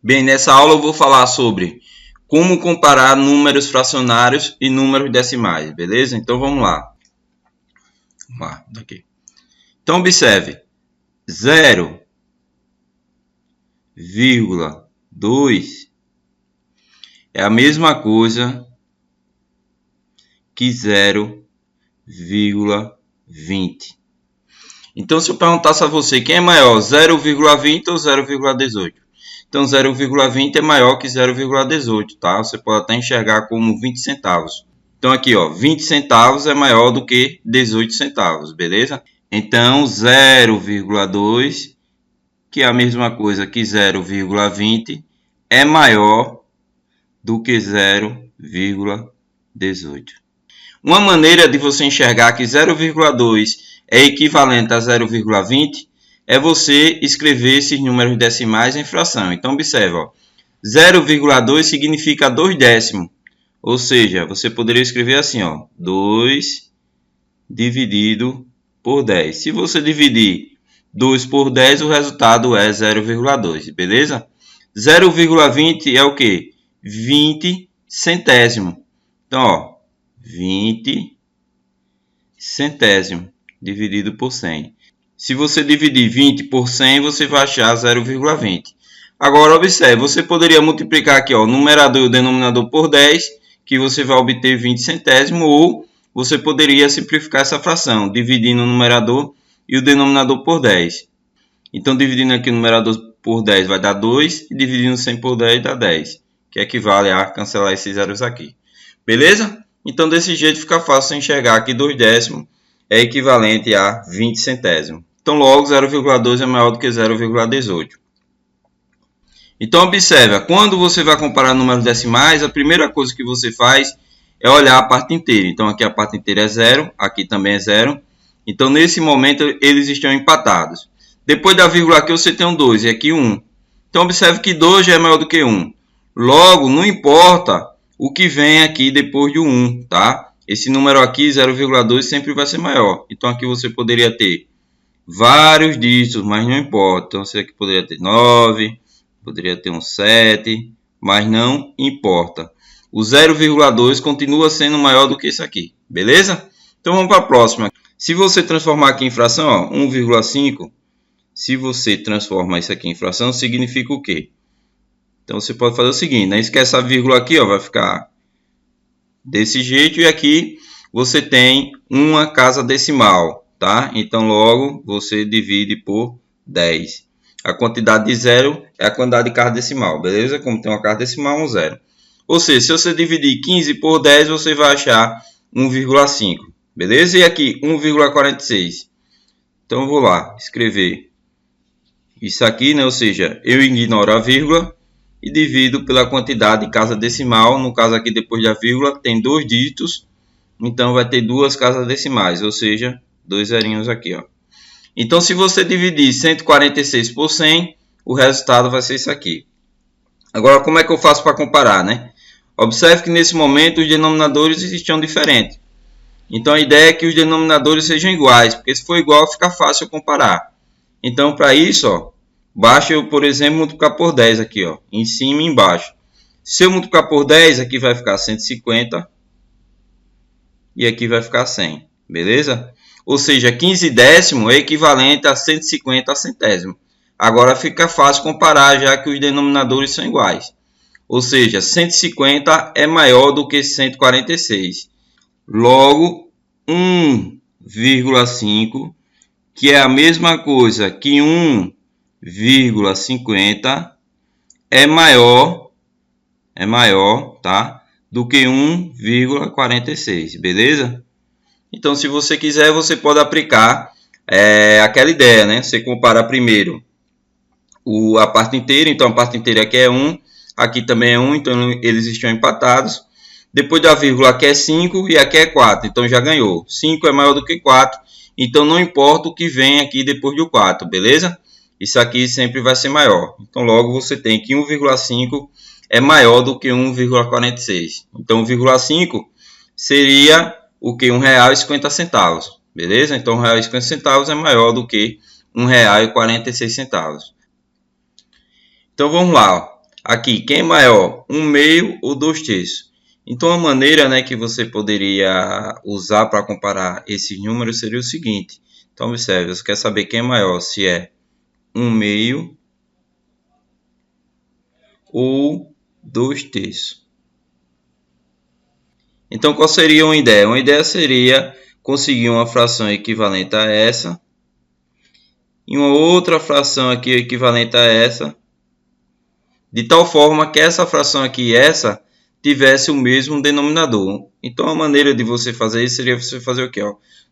Bem, nessa aula eu vou falar sobre como comparar números fracionários e números decimais, beleza? Então vamos lá. Daqui. Então observe, 0,2 é a mesma coisa que 0,20. Então se eu perguntasse a você quem é maior, 0,20 ou 0,18? Então 0,20 é maior que 0,18, tá? Você pode até enxergar como 20 centavos. Então aqui, ó, 20 centavos é maior do que 18 centavos, beleza? Então 0,2, que é a mesma coisa que 0,20, é maior do que 0,18. Uma maneira de você enxergar que 0,2 é equivalente a 0,20 é você escrever esses números decimais em fração. Então, observe, 0,2 significa 2 décimos. Ou seja, você poderia escrever assim, ó, 2 dividido por 10. Se você dividir 2 por 10, o resultado é 0,2, beleza? 0,20 é o quê? 20 centésimo. Então, ó, 20 centésimo dividido por 100. Se você dividir 20 por 100, você vai achar 0,20. Agora, observe, você poderia multiplicar aqui, ó, o numerador e o denominador por 10, que você vai obter 20 centésimo, ou você poderia simplificar essa fração, dividindo o numerador e o denominador por 10. Então, dividindo aqui o numerador por 10 vai dar 2, e dividindo 100 por 10 dá 10, que equivale a cancelar esses zeros aqui. Beleza? Então, desse jeito fica fácil enxergar que 2 décimos é equivalente a 20 centésimos. Então, logo, 0,2 é maior do que 0,18. Então, observe, quando você vai comparar números decimais, a primeira coisa que você faz é olhar a parte inteira. Então, aqui a parte inteira é 0, aqui também é 0. Então, nesse momento, eles estão empatados. Depois da vírgula aqui, você tem um 2 e aqui 1. Então, observe que 2 já é maior do que 1. Logo, não importa o que vem aqui depois do 1, tá? Esse número aqui, 0,2, sempre vai ser maior. Então, aqui você poderia ter vários dígitos, mas não importa. Então, você aqui poderia ter 9, poderia ter um 7, mas não importa. O 0,2 continua sendo maior do que esse aqui, beleza? Então, vamos para a próxima. Se você transformar aqui em fração, ó, 1,5, se você transformar isso aqui em fração, significa o quê? Então, você pode fazer o seguinte, né? Esquece a vírgula aqui, ó, vai ficar desse jeito, e aqui você tem uma casa decimal, tá? Então, logo, você divide por 10. A quantidade de 0 é a quantidade de casa decimal, beleza? Como tem uma casa decimal, um 0. Ou seja, se você dividir 15 por 10, você vai achar 1,5, beleza? E aqui, 1,46. Então, eu vou lá escrever isso aqui, né? Ou seja, eu ignoro a vírgula e divido pela quantidade de casa decimal. No caso aqui, depois da vírgula, tem 2 dígitos. Então, vai ter 2 casas decimais, ou seja, 2 zerinhos aqui, ó. Então, se você dividir 146 por 100, o resultado vai ser isso aqui. Agora, como é que eu faço para comparar, né? Observe que nesse momento os denominadores estão diferentes. Então, a ideia é que os denominadores sejam iguais, porque se for igual, fica fácil comparar. Então, para isso, ó, basta eu, por exemplo, multiplicar por 10 aqui, ó, em cima e embaixo. Se eu multiplicar por 10, aqui vai ficar 150 e aqui vai ficar 100, beleza? Ou seja, 15 décimo é equivalente a 150 centésimo. Agora fica fácil comparar, já que os denominadores são iguais. Ou seja, 150 é maior do que 146. Logo, 1,5, que é a mesma coisa que 1,50, é maior, tá, do que 1,46, beleza? Então, se você quiser, você pode aplicar aquela ideia, né? Você compara primeiro a parte inteira. Então, a parte inteira aqui é 1, aqui também é 1, então eles estão empatados. Depois da vírgula, aqui é 5 e aqui é 4, então já ganhou. 5 é maior do que 4, então não importa o que vem aqui depois do 4, beleza? Isso aqui sempre vai ser maior. Então, logo você tem que 1,5 é maior do que 1,46. Então, 1,5 seria o que? R$1,50, beleza? Então, R$1,50 é maior do que R$1,46. Então, vamos lá. Ó. Aqui, quem é maior? 1/2 ou 2/3? Então, a maneira, né, que você poderia usar para comparar esses números seria o seguinte. Então, observe, você quer saber quem é maior, se é 1/2 ou 2/3. Então, qual seria uma ideia? Uma ideia seria conseguir uma fração equivalente a essa e uma outra fração aqui equivalente a essa, de tal forma que essa fração aqui e essa tivesse o mesmo denominador. Então, a maneira de você fazer isso seria você fazer o quê?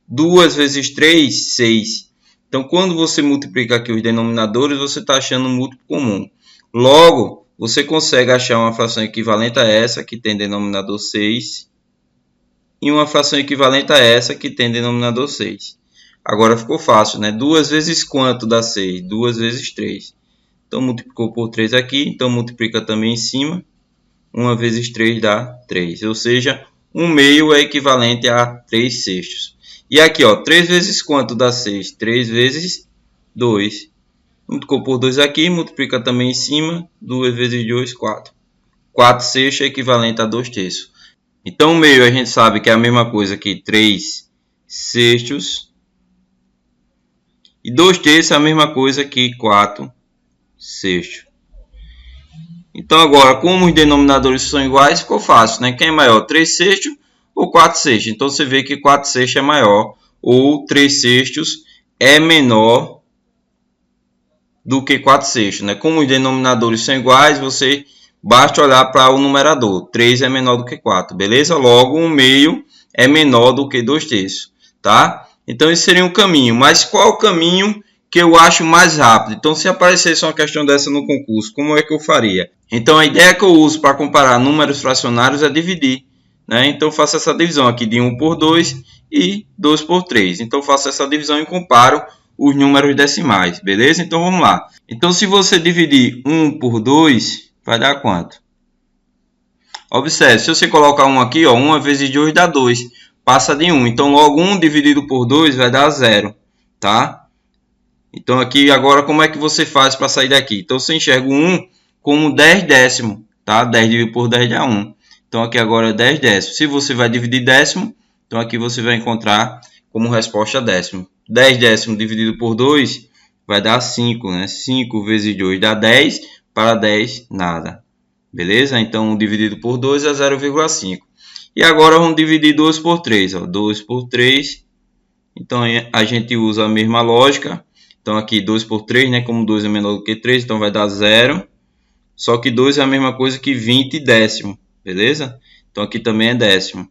2 vezes 3, 6. Então, quando você multiplica aqui os denominadores, você está achando um múltiplo comum. Logo, você consegue achar uma fração equivalente a essa, que tem denominador 6, e uma fração equivalente a essa, que tem denominador 6. Agora ficou fácil, né? 2 vezes quanto dá 6? 2 vezes 3. Então, multiplicou por 3 aqui, então multiplica também em cima. 1 vezes 3 dá 3, ou seja, 1/2 é equivalente a 3/6. E aqui, 3 vezes quanto dá 6? 3 vezes 2. Multiplicou por 2 aqui, multiplica também em cima. 2 vezes 2, 4. 4/6 é equivalente a 2/3. Então, 1/2 a gente sabe que é a mesma coisa que 3/6. E 2/3 é a mesma coisa que 4/6. Então, agora, como os denominadores são iguais, ficou fácil, né? Quem é maior, 3/6 ou 4/6? Então, você vê que 4/6 é maior, ou 3/6 é menor do que 4/6, né? Como os denominadores são iguais, você basta olhar para o numerador. 3 é menor do que 4, beleza? Logo, 1/2 é menor do que 2/3, tá? Então, esse seria um caminho. Mas qual o caminho que eu acho mais rápido? Então, se aparecesse uma questão dessa no concurso, como é que eu faria? Então, a ideia que eu uso para comparar números fracionários é dividir, né? Então, eu faço essa divisão aqui de 1 por 2 e 2 por 3. Então, eu faço essa divisão e comparo os números decimais, beleza? Então, vamos lá. Então, se você dividir 1 por 2, vai dar quanto? Observe, se você colocar 1 aqui, 1 vezes 2 dá 2. Passa de 1. Então, logo 1 dividido por 2 vai dar 0, tá? Então, aqui, agora, como é que você faz para sair daqui? Então, você enxerga o 1 como 10 décimos, tá? 10 dividido por 10 dá 1. Então, aqui agora é 10 décimos. Se você vai dividir décimo, então aqui você vai encontrar como resposta décimo. 10 décimos dividido por 2 vai dar 5, né? 5 vezes 2 dá 10, para 10, nada. Beleza? Então, dividido por 2 é 0,5. E agora, vamos dividir 2 por 3. 2 por 3. Então, a gente usa a mesma lógica. Então, aqui 2 por 3, né? Como 2 é menor do que 3, então vai dar 0. Só que 2 é a mesma coisa que 20 décimo. Beleza? Então, aqui também é décimo.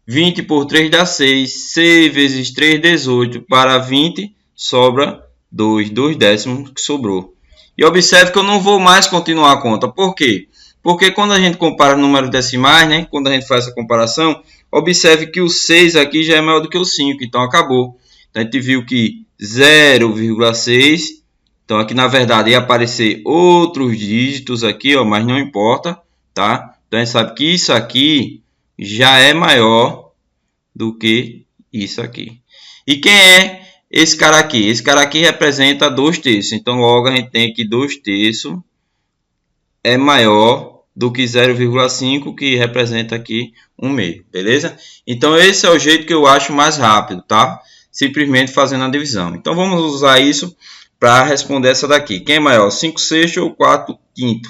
20 por 3 dá 6. 6 vezes 3, 18. Para 20, sobra 2. 2 décimos que sobrou. E observe que eu não vou mais continuar a conta. Por quê? Porque quando a gente compara números decimais, né? Quando a gente faz essa comparação, observe que o 6 aqui já é maior do que o 5. Então, acabou. Então, a gente viu que 0,6. Então, aqui, na verdade, ia aparecer outros dígitos aqui, mas não importa, tá? Então, a gente sabe que isso aqui já é maior do que isso aqui. E quem é esse cara aqui? Esse cara aqui representa 2/3. Então, logo, a gente tem que 2/3 é maior do que 0,5, que representa aqui 1/2, beleza? Então, esse é o jeito que eu acho mais rápido, tá? Simplesmente fazendo a divisão. Então, vamos usar isso para responder essa daqui. Quem é maior, 5/6 ou 4/5?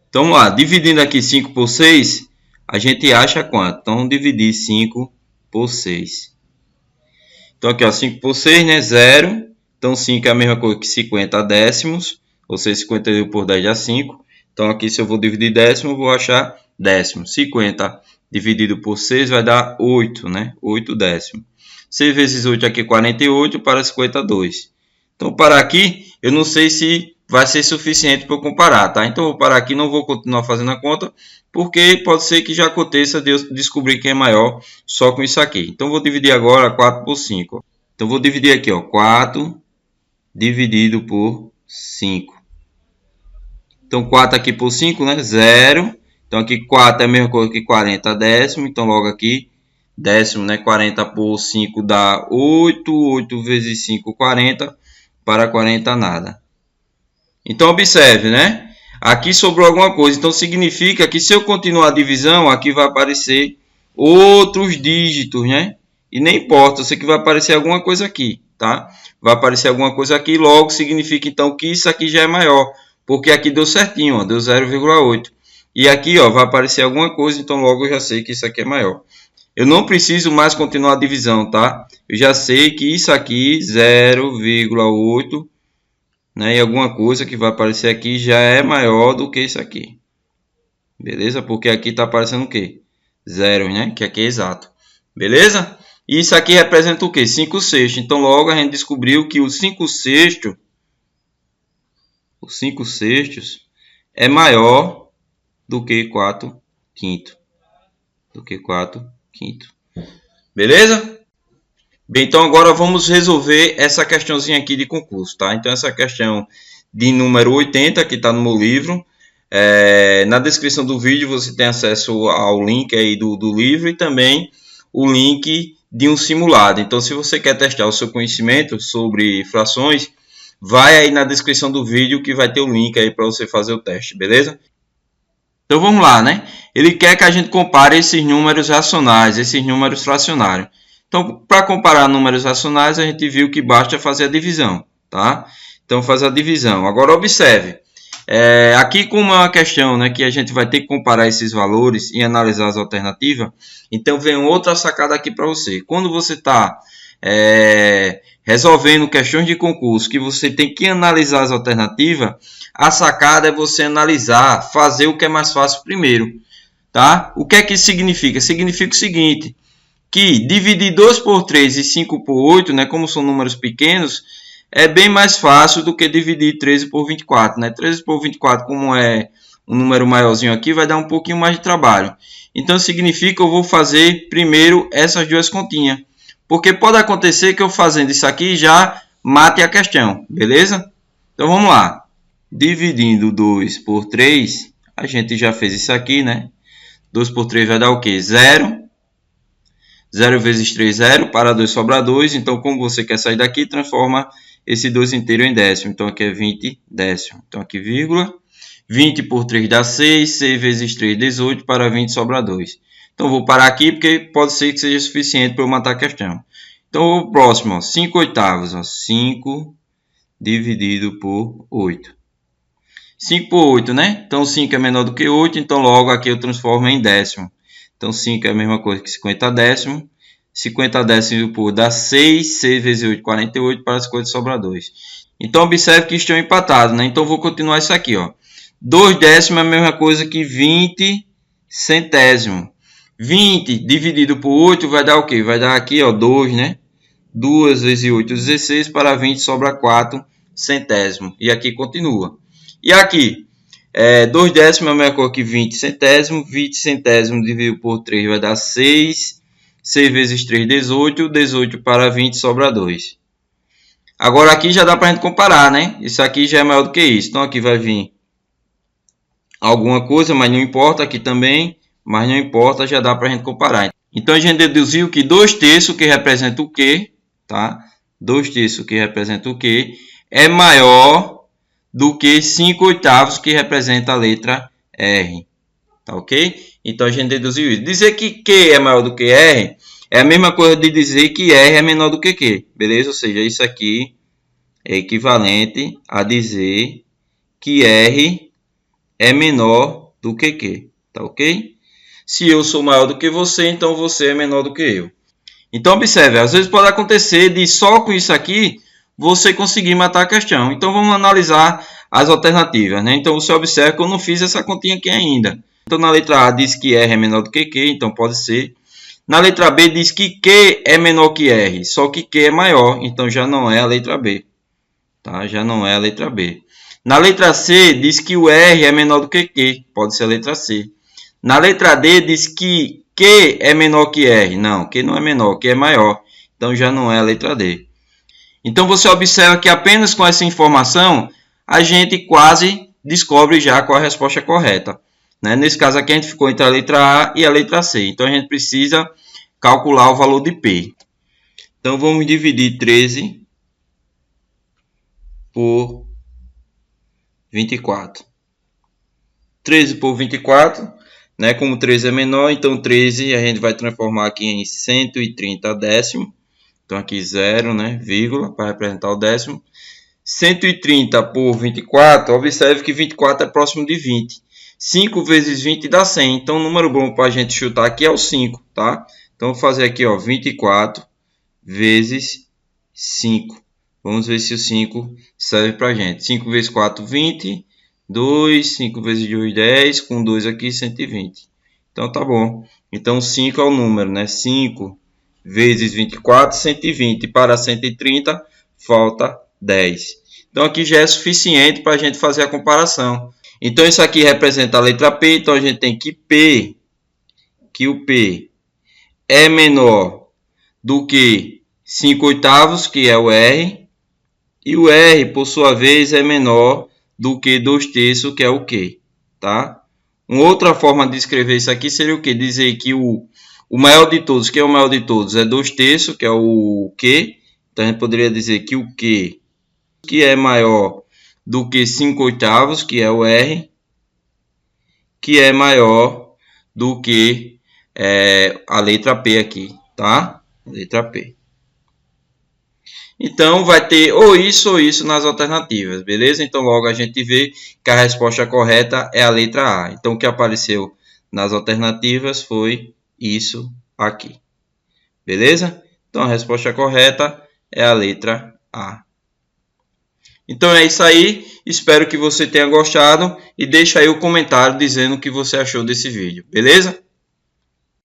Então, vamos lá. Dividindo aqui 5 por 6, a gente acha quanto? Então, dividir 5 por 6. Então, aqui, 5 por 6, né? 0. Então, 5 é a mesma coisa que 50 décimos. Ou seja, 51 por 10 dá 5. Então, aqui, se eu vou dividir décimo, eu vou achar décimo. 50 dividido por 6 vai dar 8, né? 8 décimos. 6 vezes 8 aqui é 48, para 52. Então, parar aqui, eu não sei se vai ser suficiente para eu comparar, tá? Então, eu vou parar aqui, não vou continuar fazendo a conta, porque pode ser que já aconteça de eu descobrir quem é maior só com isso aqui. Então, vou dividir agora 4 por 5. Então, vou dividir aqui, 4 dividido por 5. Então, 4 aqui por 5, né? 0. Então, aqui 4 é a mesma coisa que 40 décimo. Então, logo aqui, décimo, né? 40 por 5 dá 8. 8 vezes 5, 40. Para 40, nada. Então, observe, né? Aqui sobrou alguma coisa, então significa que se eu continuar a divisão, aqui vai aparecer outros dígitos, né? E nem importa, eu sei que vai aparecer alguma coisa aqui, tá? Vai aparecer alguma coisa aqui, logo significa então que isso aqui já é maior, porque aqui deu certinho, ó, deu 0,8. E aqui, ó, vai aparecer alguma coisa, então logo eu já sei que isso aqui é maior. Eu não preciso mais continuar a divisão, tá? Eu já sei que isso aqui, 0,8, né, e alguma coisa que vai aparecer aqui já é maior do que isso aqui. Beleza? Porque aqui está aparecendo o quê? 0, né? Que aqui é exato. Beleza? E isso aqui representa o quê? 5 sextos. Então, logo a gente descobriu que o 5 sextos é maior do que 4 quintos. Beleza? Bem, então agora vamos resolver essa questãozinha aqui de concurso, tá? Então essa questão de número 80 que está no meu livro, na descrição do vídeo você tem acesso ao link aí do livro e também o link de um simulado. Então se você quer testar o seu conhecimento sobre frações, vai aí na descrição do vídeo que vai ter o link aí para você fazer o teste, beleza? Então vamos lá, né? Ele quer que a gente compare esses números racionais, esses números fracionários. Então, para comparar números racionais, a gente viu que basta fazer a divisão, tá? Então, faz a divisão. Agora, observe. Aqui, como é uma questão, né, que a gente vai ter que comparar esses valores e analisar as alternativas, então vem outra sacada aqui para você. Quando você está resolvendo questões de concurso, que você tem que analisar as alternativas, a sacada é você analisar, fazer o que é mais fácil primeiro, tá? O que é que isso significa? Significa o seguinte, que dividir 2 por 3 e 5 por 8, né, como são números pequenos, é bem mais fácil do que dividir 13 por 24. Né? 13 por 24, como é um número maiorzinho aqui, vai dar um pouquinho mais de trabalho. Então, significa que eu vou fazer primeiro essas duas continhas. Porque pode acontecer que eu fazendo isso aqui já mate a questão, beleza? Então, vamos lá. Dividindo 2 por 3, a gente já fez isso aqui, né? 2 por 3 vai dar o quê? 0. 0 vezes 3, 0. Para 2 sobra 2. Então, como você quer sair daqui, transforma esse 2 inteiro em décimo. Então, aqui é 20 décimo. Então, aqui vírgula. 20 por 3 dá 6. 6 vezes 3, 18. Para 20 sobra 2. Então, vou parar aqui porque pode ser que seja suficiente para eu matar a questão. Então, o próximo, ó, 5 oitavos. Ó, 5 dividido por 8. 5 por 8, né? Então, 5 é menor do que 8. Então, logo aqui eu transformo em décimo. Então, 5 é a mesma coisa que 50 décimos. 50 décimos por dá 6. 6 vezes 8, 48. Para 50 sobra 2. Então, observe que estão empatados, né? Então, vou continuar isso aqui, ó. 2 décimos é a mesma coisa que 20 centésimos. 20 dividido por 8 vai dar o quê? Vai dar aqui, ó, 2, né? 2 vezes 8, 16. Para 20 sobra 4 centésimos. E aqui continua. E aqui? 2 décimos é a mesma coisa que 20 centésimos. 20 centésimos dividido por 3 vai dar 6. 6 vezes 3, 18. 18 para 20 sobra 2. Agora aqui já dá para a gente comparar, né? Isso aqui já é maior do que isso. Então aqui vai vir alguma coisa, mas não importa. Aqui também, mas não importa. Já dá para a gente comparar. Então a gente deduziu que 2 terços, que representa o Q, tá? 2 terços, que representa o Q, é maior do que 5 oitavos, que representa a letra R. Tá ok? Então, a gente deduziu isso. Dizer que Q é maior do que R é a mesma coisa de dizer que R é menor do que Q. Beleza? Ou seja, isso aqui é equivalente a dizer que R é menor do que Q. Tá ok? Se eu sou maior do que você, então você é menor do que eu. Então, observe. Às vezes pode acontecer de só com isso aqui você conseguir matar a questão. Então, vamos analisar as alternativas, né? Então, você observa que eu não fiz essa continha aqui ainda. Então, na letra A diz que R é menor do que Q, então pode ser. Na letra B diz que Q é menor que R, só que Q é maior, então já não é a letra B. Tá? Já não é a letra B. Na letra C diz que o R é menor do que Q, pode ser a letra C. Na letra D diz que Q é menor que R, não, Q não é menor, Q é maior, então já não é a letra D. Então, você observa que apenas com essa informação, a gente quase descobre já qual é a resposta correta. Né? Nesse caso aqui, a gente ficou entre a letra A e a letra C. Então, a gente precisa calcular o valor de P. Então, vamos dividir 13 por 24. 13 por 24, né? Como 13 é menor, então 13 a gente vai transformar aqui em 130 décimo. Então aqui 0, né? Vírgula, para representar o décimo. 130 por 24, observe que 24 é próximo de 20. 5 vezes 20 dá 100. Então o número bom para a gente chutar aqui é o 5, tá? Então vou fazer aqui, ó, 24 vezes 5. Vamos ver se o 5 serve para a gente. 5 vezes 4, 20. 2, 5 vezes 2, 10. Com 2 aqui, 120. Então tá bom. Então 5 é o número, né? 5 vezes 24, 120. Para 130, falta 10. Então aqui já é suficiente para a gente fazer a comparação. Então isso aqui representa a letra P. Então a gente tem que o P é menor do que 5/8, que é o R. E o R, por sua vez, é menor do que 2/3, que é o Q, tá? Uma outra forma de escrever isso aqui seria o quê? Dizer que o maior de todos, que é o maior de todos, é 2/3, que é o Q. Então a gente poderia dizer que o Q, que é maior do que 5/8, que é o R, que é maior do que a letra P aqui, tá? Letra P. Então, vai ter ou isso nas alternativas, beleza? Então, logo a gente vê que a resposta correta é a letra A. Então, o que apareceu nas alternativas foi isso aqui, beleza? Então, a resposta correta é a letra A. Então, é isso aí. Espero que você tenha gostado e deixa aí o comentário dizendo o que você achou desse vídeo, beleza?